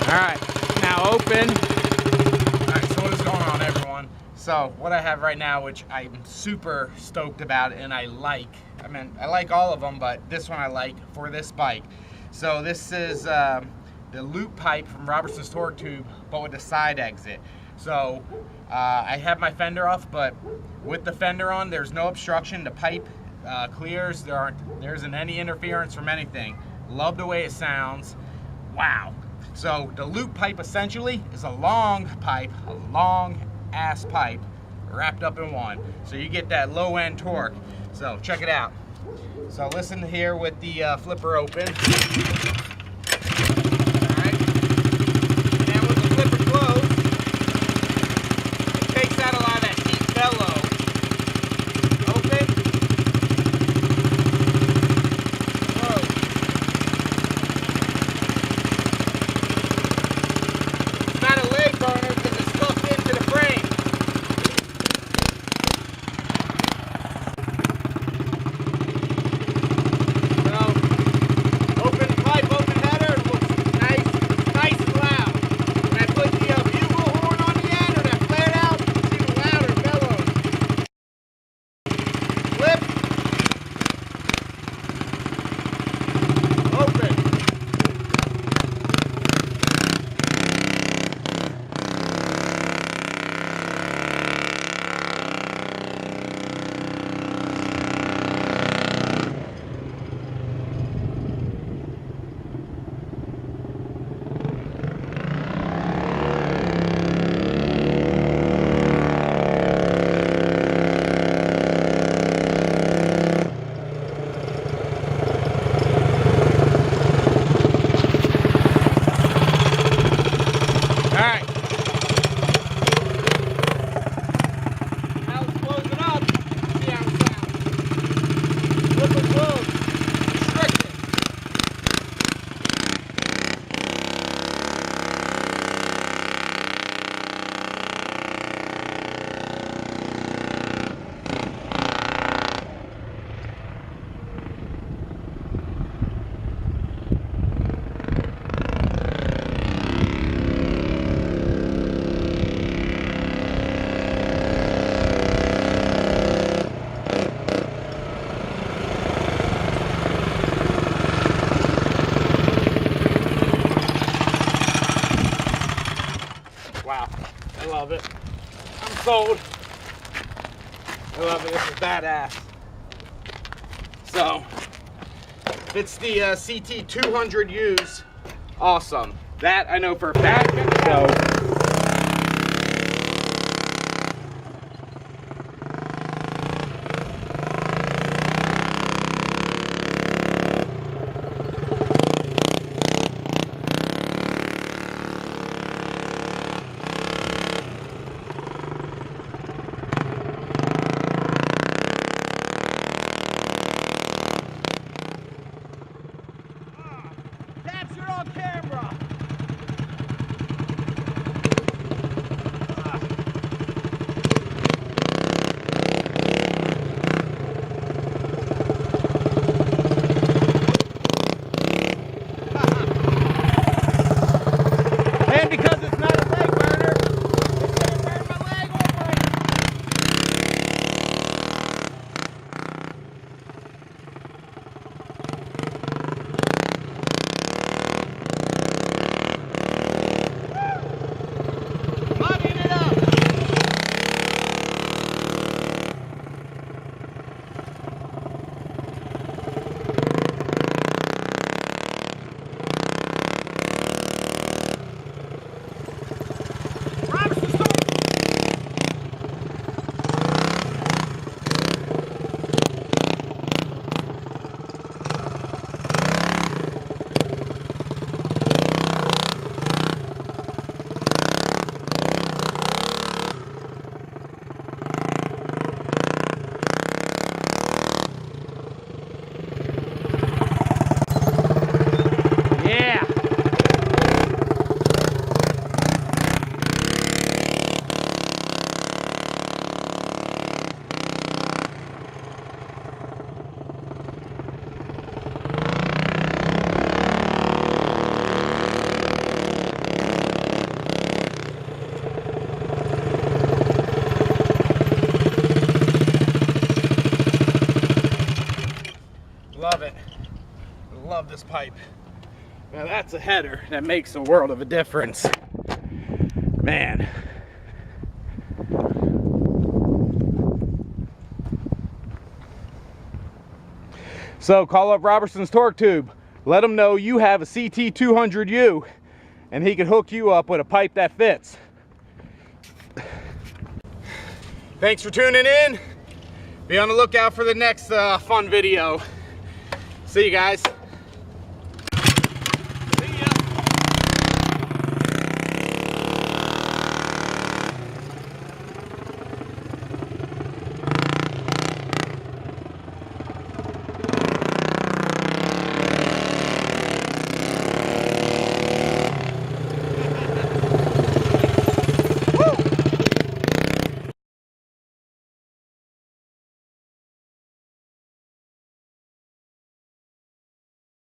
Alright, now open. Alright, so what is going on, everyone? So, what I have right now, which I'm super stoked about and I like, I like all of them, but this one I like for this bike. So this is the loop pipe from Robertson's torque tube, but with the side exit. So I have my fender off, but with the fender on, there's no obstruction. The pipe clears. There isn't any interference from anything. Love the way it sounds. Wow. So the loop pipe essentially is a long pipe, a long ass pipe wrapped up in one. So you get that low end torque. So check it out. So listen here with the flipper open. Alright. And with the flipper closed, it takes out a lot of that deep bellow. Open. Close. It's not a leg burner because it's stuffed into the frame. Wow, I love it. I'm sold. I love it. This is badass. So, it's the Ct200u's. Awesome. That I know for a fact. So, capture on camera. And because it's not a leg burner, it's gonna burn my leg open. pipe. Now that's a header that makes a world of a difference. Man. So call up Robertson's Torque Tube. Let him know you have a Ct200u and he can hook you up with a pipe that fits. Thanks for tuning in. Be on the lookout for the next fun video. See you guys.